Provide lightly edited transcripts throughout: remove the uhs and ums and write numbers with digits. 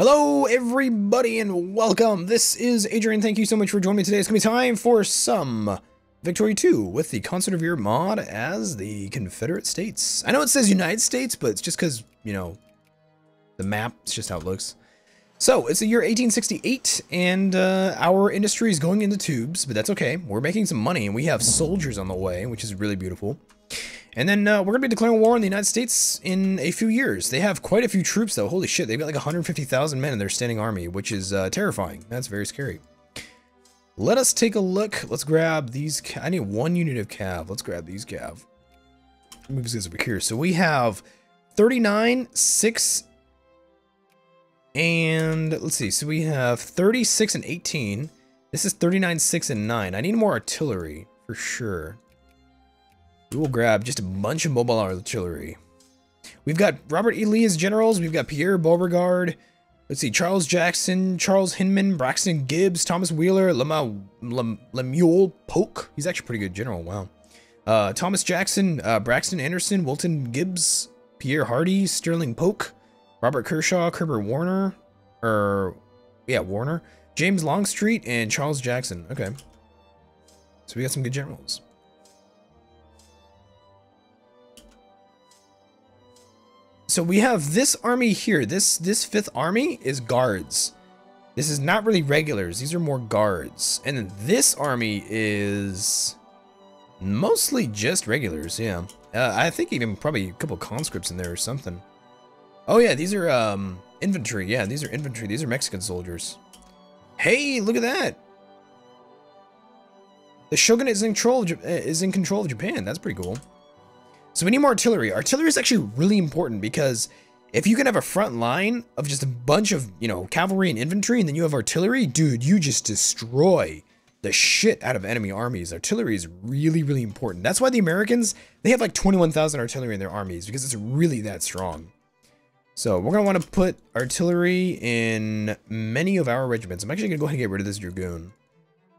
Hello everybody and welcome. This is Adrian. Thank you so much for joining me today. It's gonna be time for some Victory 2 with the Concert of Your mod as the Confederate States. I know it says United States, but it's just because, you know, the map, it's just how it looks. So it's the year 1868 and our industry is going into tubes, but that's okay. We're making some money and we have soldiers on the way, which is really beautiful. And then we're going to be declaring war on the United States in a few years. They have quite a few troops, though. Holy shit, they've got like 150,000 men in their standing army, which is terrifying. That's very scary. Let us take a look. Let's grab these. I need one unit of cav. Let's grab these cav. Move this over here. So we have 39, 6, and let's see. So we have 36 and 18. This is 39, 6, and 9. I need more artillery for sure. We will grab just a bunch of mobile artillery. We've got Robert E. Lee as generals. We've got Pierre Beauregard. Let's see, Charles Jackson, Charles Hinman, Braxton Gibbs, Thomas Wheeler, Lemuel Polk. He's actually a pretty good general, wow. Thomas Jackson, Braxton Anderson, Wilton Gibbs, Pierre Hardy, Sterling Polk, Robert Kershaw, Herbert Warner, Warner, James Longstreet, and Charles Jackson. Okay. So we got some good generals. So we have this army here. This 5th army is guards. This is not really regulars. These are more guards. And then this army is mostly just regulars, yeah. I think even probably a couple conscripts in there or something. Oh yeah, these are infantry. Yeah, these are infantry. These are Mexican soldiers. Hey, look at that. The shogunate is in control of Japan. That's pretty cool. So we need more artillery. Artillery is actually really important because if you can have a front line of just a bunch of, you know, cavalry and infantry, and then you have artillery, dude, you just destroy the shit out of enemy armies. Artillery is really, really important. That's why the Americans, they have like 21,000 artillery in their armies because it's really that strong. So we're going to want to put artillery in many of our regiments. I'm actually going to go ahead and get rid of this dragoon.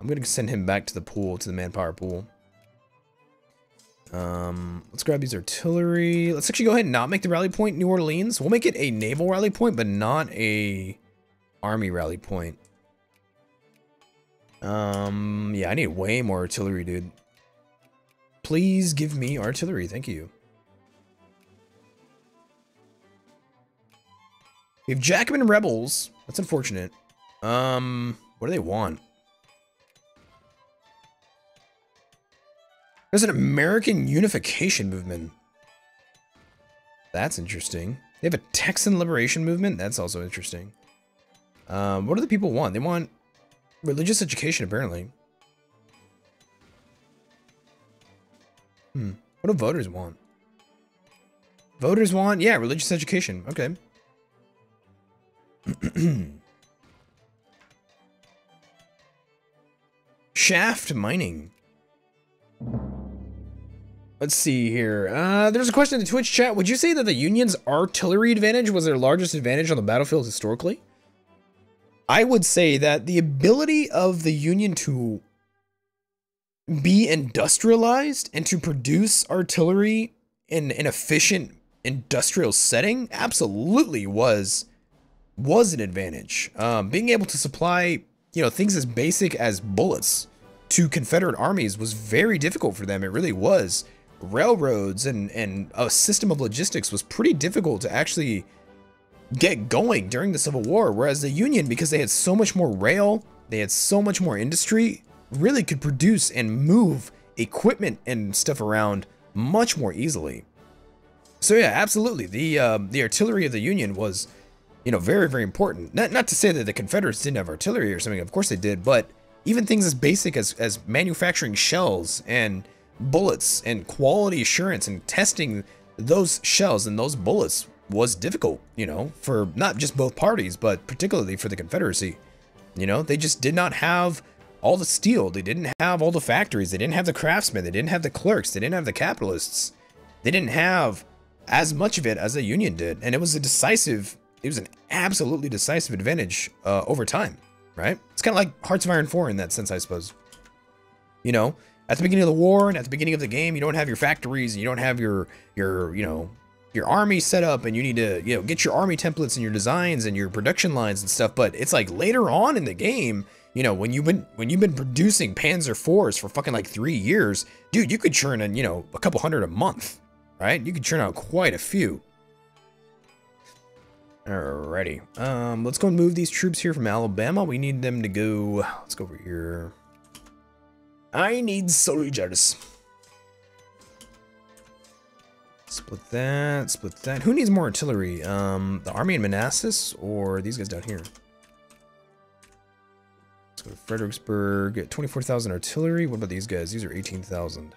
I'm going to send him back to the pool, to the manpower pool. Let's grab these artillery. Let's actually go ahead and not make the rally point New Orleans. We'll make it a naval rally point, but not a army rally point. Yeah, I need way more artillery, dude. Please give me artillery. Thank you. We have Jacobin rebels. That's unfortunate. What do they want? There's an American unification movement. That's interesting. They have a Texan liberation movement. That's also interesting. What do the people want? They want religious education, apparently. What do voters want? Voters want, yeah, religious education. Okay. Shaft mining. Let's see here. There's a question in the Twitch chat. Would you say that the Union's artillery advantage was their largest advantage on the battlefield historically? I would say that the ability of the Union to be industrialized and to produce artillery in an efficient industrial setting absolutely was an advantage. Being able to supply, you know, things as basic as bullets to Confederate armies was very difficult for them. It really was. Railroads and a system of logistics was pretty difficult to actually get going during the Civil War, whereas the Union, because they had so much more rail, they had so much more industry, really could produce and move equipment and stuff around much more easily. So yeah, absolutely, the artillery of the Union was, you know, very, very important. Not to say that the Confederates didn't have artillery or something, of course they did, but even things as basic as manufacturing shells and bullets and quality assurance and testing those shells and those bullets was difficult, you know, for not just both parties, but particularly for the Confederacy. You know, they just did not have all the steel. They didn't have all the factories. They didn't have the craftsmen. They didn't have the clerks. They didn't have the capitalists. They didn't have as much of it as the Union did. And it was an absolutely decisive advantage over time. Right? It's kind of like Hearts of Iron 4 in that sense, I suppose. You know, at the beginning of the war and at the beginning of the game, you don't have your factories, you don't have your you know, your army set up and you need to, you know, get your army templates and your designs and your production lines and stuff. But it's like later on in the game, you know, when you've been producing Panzer IVs for fucking like 3 years, dude, you could churn in, you know, a couple hundred a month, right? You could churn out quite a few. Alrighty, let's go and move these troops here from Alabama. We need them to go, let's go over here. I need soldiers. Split that, split that. Who needs more artillery? The army in Manassas or these guys down here? Let's go to Fredericksburg. 24,000 artillery. What about these guys? These are 18,000.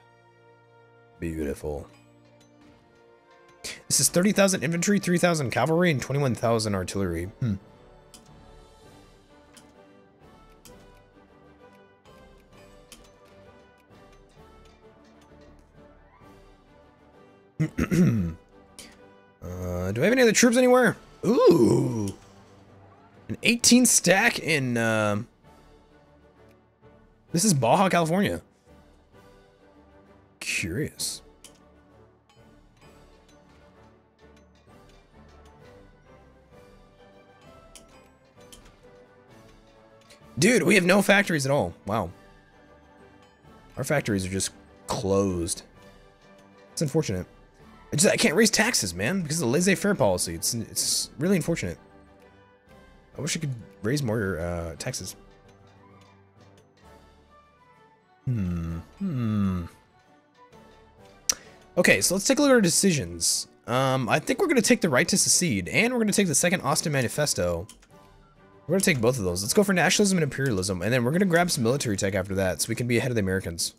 Beautiful. This is 30,000 infantry, 3,000 cavalry, and 21,000 artillery. Do I have any other troops anywhere? Ooh. An 18 stack in, this is Baja, California. Curious. Dude, we have no factories at all. Wow. Our factories are just closed. It's unfortunate. I can't raise taxes, man, because of the laissez-faire policy. It's really unfortunate. I wish I could raise more taxes. Okay, so let's take a look at our decisions. I think we're going to take the right to secede, and we're going to take the Second Austin Manifesto. We're going to take both of those. Let's go for nationalism and imperialism, and then we're going to grab some military tech after that, so we can be ahead of the Americans.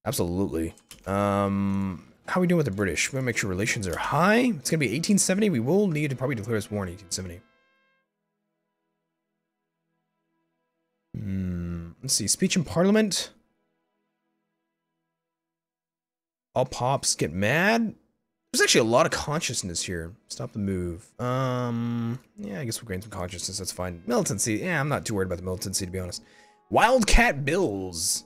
Absolutely. How are we doing with the British? We're going to make sure relations are high. It's going to be 1870. We will need to probably declare this war in 1870. Let's see. Speech in Parliament. All pops get mad. There's actually a lot of consciousness here. Stop the move. Yeah, I guess we'll gain some consciousness. That's fine. Militancy. Yeah, I'm not too worried about the militancy, to be honest. Wildcat bills.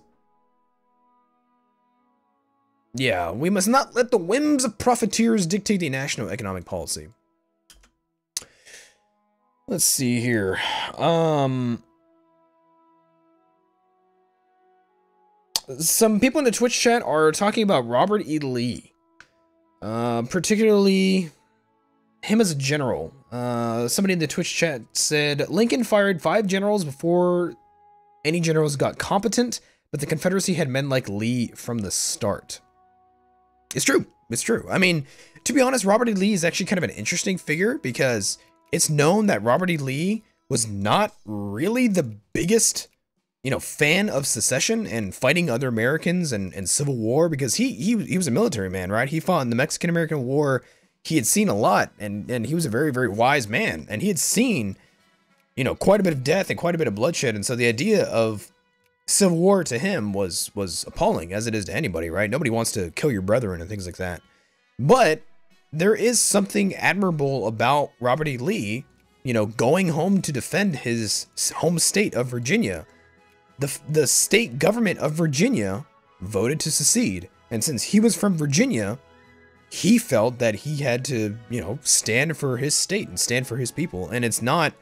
Yeah, we must not let the whims of profiteers dictate the national economic policy. Let's see here. Some people in the Twitch chat are talking about Robert E. Lee. Particularly him as a general. Somebody in the Twitch chat said, Lincoln fired 5 generals before any generals got competent, but the Confederacy had men like Lee from the start. It's true. It's true. I mean, to be honest, Robert E. Lee is actually kind of an interesting figure because it's known that Robert E. Lee was not really the biggest, you know, fan of secession and fighting other Americans and Civil War, because he was a military man, right? He fought in the Mexican-American War. He had seen a lot, and he was a very, very wise man, and he had seen, you know, quite a bit of death and quite a bit of bloodshed. And so the idea of Civil War to him was appalling, as it is to anybody, right? Nobody wants to kill your brethren and things like that. But there is something admirable about Robert E. Lee, you know, going home to defend his home state of Virginia. The state government of Virginia voted to secede. And since he was from Virginia, he felt that he had to, you know, stand for his state and stand for his people. And it's not,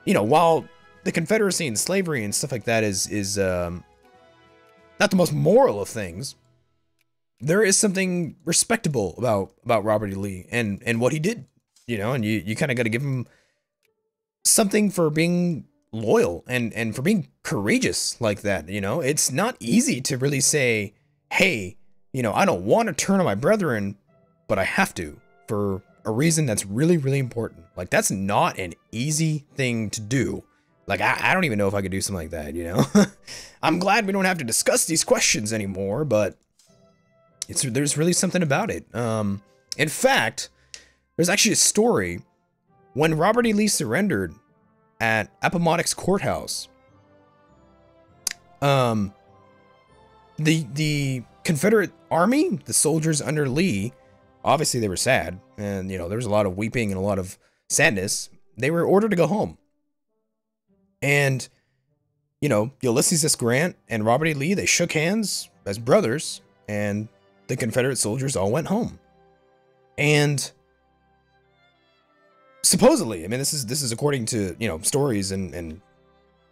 you know, while the Confederacy and slavery and stuff like that is not the most moral of things, there is something respectable about Robert E. Lee and what he did, you know, and you kind of got to give him something for being loyal and for being courageous like that. You know, it's not easy to really say, hey, you know, I don't want to turn on my brethren, but I have to for a reason that's really, really important. Like, that's not an easy thing to do. Like, I don't even know if I could do something like that, you know? I'm glad we don't have to discuss these questions anymore, but there's really something about it. In fact, there's actually a story when Robert E. Lee surrendered at Appomattox Courthouse. The Confederate Army, the soldiers under Lee, obviously they were sad, and, you know, there was a lot of weeping and a lot of sadness. They were ordered to go home. And, you know, Ulysses S. Grant and Robert E. Lee, they shook hands as brothers, and the Confederate soldiers all went home. And supposedly, I mean, this is according to, you know, stories and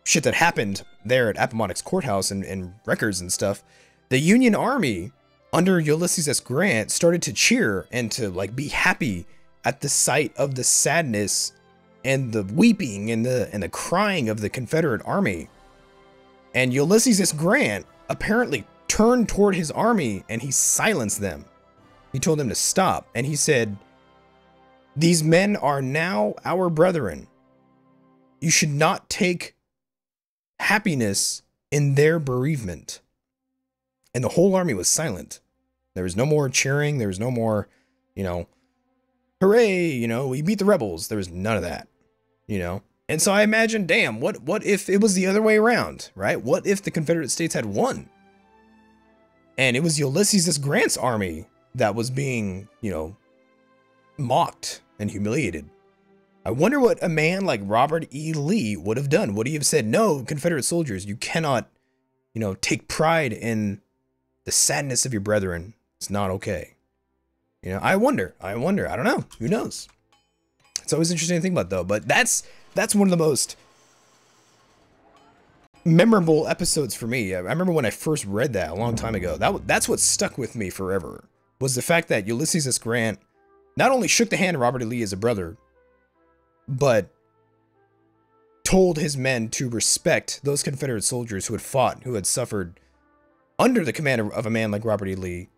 shit that happened there at Appomattox Courthouse and records and stuff. The Union Army under Ulysses S. Grant started to cheer and to like be happy at the sight of the sadness and the weeping and the crying of the Confederate Army. And Ulysses S. Grant apparently turned toward his army and he silenced them. He told them to stop, and he said, "These men are now our brethren. You should not take happiness in their bereavement." And the whole army was silent. There was no more cheering. There was no more, you know, hooray, you know, we beat the rebels. There was none of that, you know. And so I imagine, damn, what if it was the other way around, right? What if the Confederate States had won? And it was Ulysses S. Grant's army that was being, you know, mocked and humiliated. I wonder what a man like Robert E. Lee would have done. Would he have said, "No, Confederate soldiers, you cannot, you know, take pride in the sadness of your brethren. It's not okay." You know, I wonder. I don't know. Who knows? It's always interesting to think about, though. But that's one of the most memorable episodes for me. I remember when I first read that a long time ago. That's what stuck with me forever, was the fact that Ulysses S. Grant not only shook the hand of Robert E. Lee as a brother, but told his men to respect those Confederate soldiers who had fought, who had suffered under the command of a man like Robert E. Lee.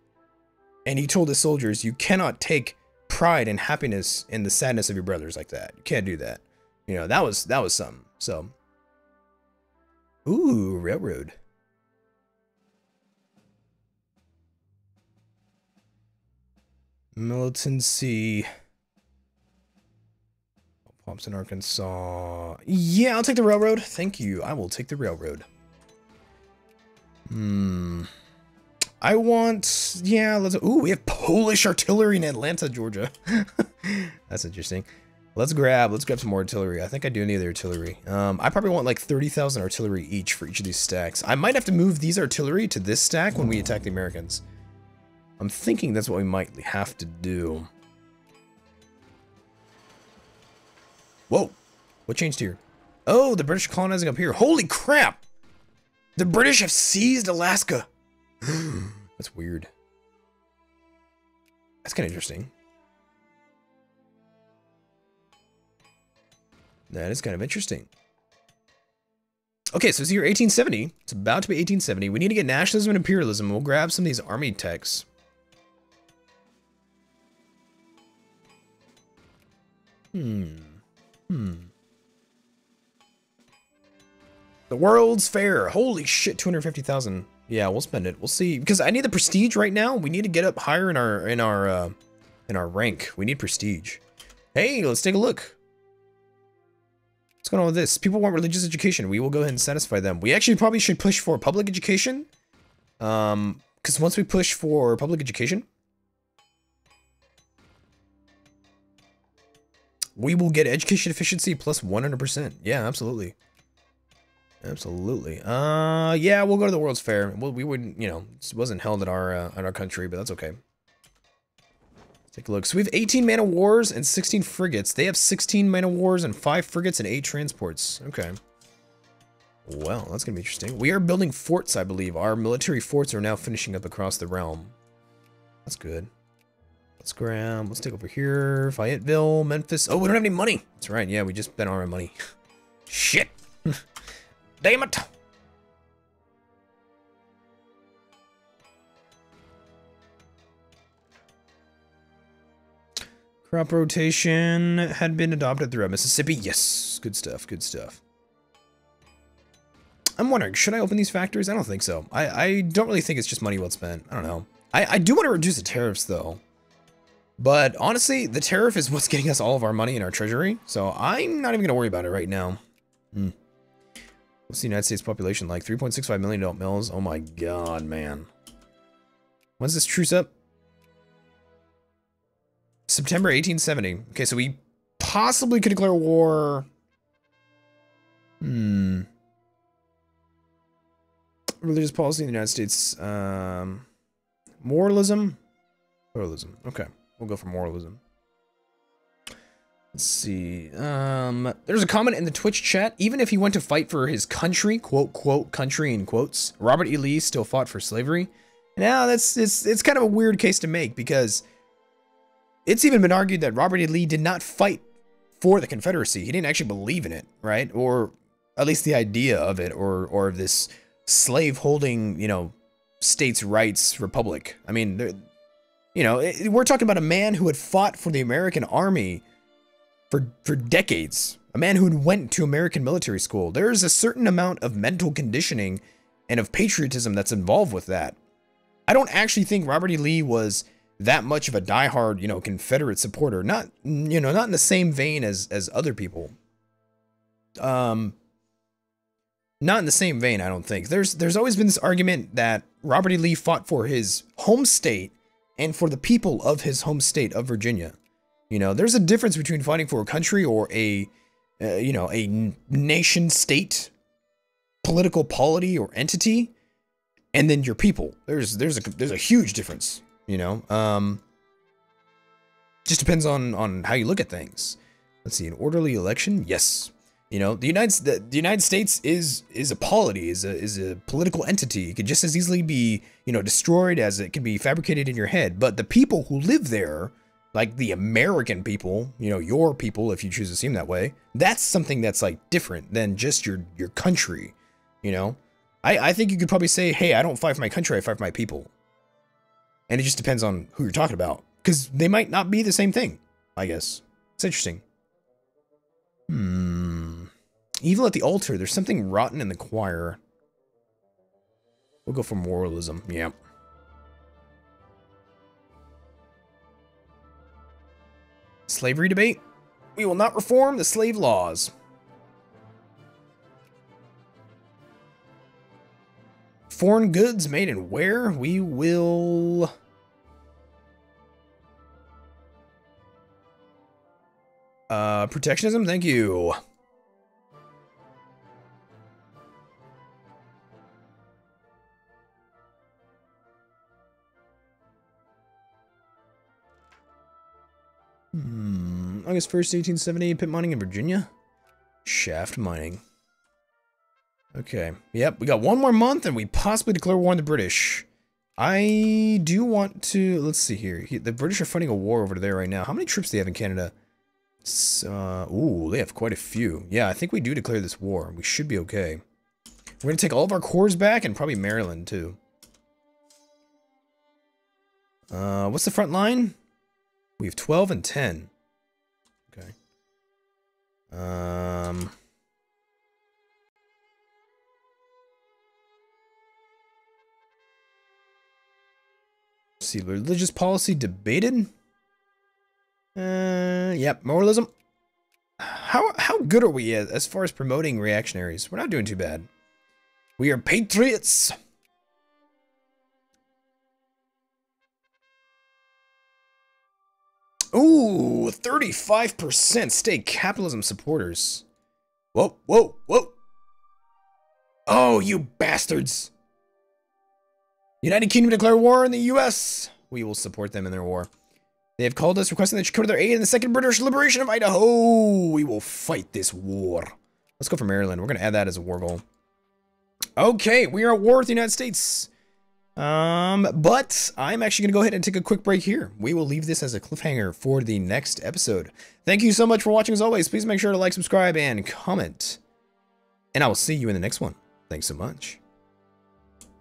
And he told his soldiers, "You cannot take pride and happiness in the sadness of your brothers like that. You can't do that." You know, that was something. So, ooh, railroad. Militancy. Thompson, Arkansas. Yeah, I'll take the railroad. Thank you. I will take the railroad. I want, yeah, let's, ooh, we have Polish artillery in Atlanta, Georgia. That's interesting. Let's grab some more artillery. I think I do need the artillery. I probably want like 30,000 artillery each for each of these stacks. I might have to move these artillery to this stack when we attack the Americans. I'm thinking that's what we might have to do. Whoa, what changed here? Oh, the British colonizing up here. Holy crap! The British have seized Alaska. That's weird. That's kind of interesting. That is kind of interesting. Okay, so it's year 1870. It's about to be 1870. We need to get nationalism and imperialism. We'll grab some of these army techs. The World's Fair. Holy shit, 250,000. Yeah, we'll spend it. We'll see, because I need the prestige right now. We need to get up higher in our rank. We need prestige. Hey, let's take a look. What's going on with this? People want religious education. We will go ahead and satisfy them. We actually probably should push for public education. Because once we push for public education, we will get education efficiency plus 100%. Yeah, absolutely. Absolutely. Yeah, we'll go to the World's Fair. Well, we wouldn't, you know, it wasn't held in our country, but that's okay. Take a look. So we have 18 man of wars and 16 frigates. They have 16 man of wars and 5 frigates and 8 transports. Okay. Well, that's gonna be interesting. We are building forts, I believe. Our military forts are now finishing up across the realm. That's good. Let's grab. Let's take over here. Fayetteville, Memphis. Oh, we don't have any money. That's right. Yeah, we just spent all our money. Shit. Damn it. Crop rotation had been adopted throughout Mississippi. Yes, good stuff, good stuff. I'm wondering, should I open these factories? I don't think so. I don't really think it's just money well spent. I don't know. I do want to reduce the tariffs, though. But honestly, the tariff is what's getting us all of our money in our treasury. So I'm not even going to worry about it right now. What's the United States population like? 3.65 million adult males. Oh my god, man. When's this truce up? September 1870. Okay, so we possibly could declare war. Religious policy in the United States. Moralism? Pluralism. Okay. We'll go for moralism. Let's see. There's a comment in the Twitch chat. Even if he went to fight for his country, quote, country in quotes, Robert E. Lee still fought for slavery. Now, it's kind of a weird case to make because it's even been argued that Robert E. Lee did not fight for the Confederacy. He didn't actually believe in it, right? Or at least the idea of it, or this slave-holding, you know, states' rights republic. I mean, you know, we're talking about a man who had fought for the American army for decades. A man who went to American military school. There's a certain amount of mental conditioning and of patriotism that's involved with that. I don't actually think Robert E. Lee was that much of a diehard, you know, Confederate supporter. Not, you know, not in the same vein as other people. Not in the same vein, I don't think. There's always been this argument that Robert E. Lee fought for his home state and for the people of his home state of Virginia. You know, there's a difference between fighting for a country or a, you know, a nation state, political polity or entity, and then your people. There's a huge difference, you know. Just depends on how you look at things. Let's see, an orderly election, yes. You know, the United States is a polity, is a political entity. It could just as easily be, you know, destroyed as it can be fabricated in your head. But the people who live there, like the American people, you know, your people, if you choose to see them that way, that's something that's like different than just your country. You know, I think you could probably say, hey, I don't fight for my country, I fight for my people. And it just depends on who you're talking about, because they might not be the same thing, I guess. It's interesting. Evil at the altar. There's something rotten in the choir. We'll go for moralism. Yeah. Slavery debate. We will not reform the slave laws. Foreign goods made in where? We will... protectionism, thank you. August 1st, 1870, pit mining in Virginia. Shaft mining. Okay, yep, we got one more month and we possibly declare war on the British. I do want to, let's see here. The British are fighting a war over there right now. How many troops do they have in Canada? Ooh, they have quite a few. Yeah, I think we do declare this war. We should be okay. We're going to take all of our corps back and probably Maryland, too. What's the front line? We have 12 and 10. Okay. Let's see, religious policy debated? Yep, moralism. How good are we as far as promoting reactionaries? We're not doing too bad. We are patriots. Ooh, 35% state capitalism supporters. Whoa, whoa, whoa. Oh, you bastards. United Kingdom declare war on the US. We will support them in their war. They have called us, requesting that you come to their aid in the Second British Liberation of Idaho. We will fight this war. Let's go for Maryland. We're going to add that as a war goal. Okay, we are at war with the United States. But I'm actually going to go ahead and take a quick break here. We will leave this as a cliffhanger for the next episode. Thank you so much for watching as always. Please make sure to like, subscribe, and comment. And I will see you in the next one. Thanks so much.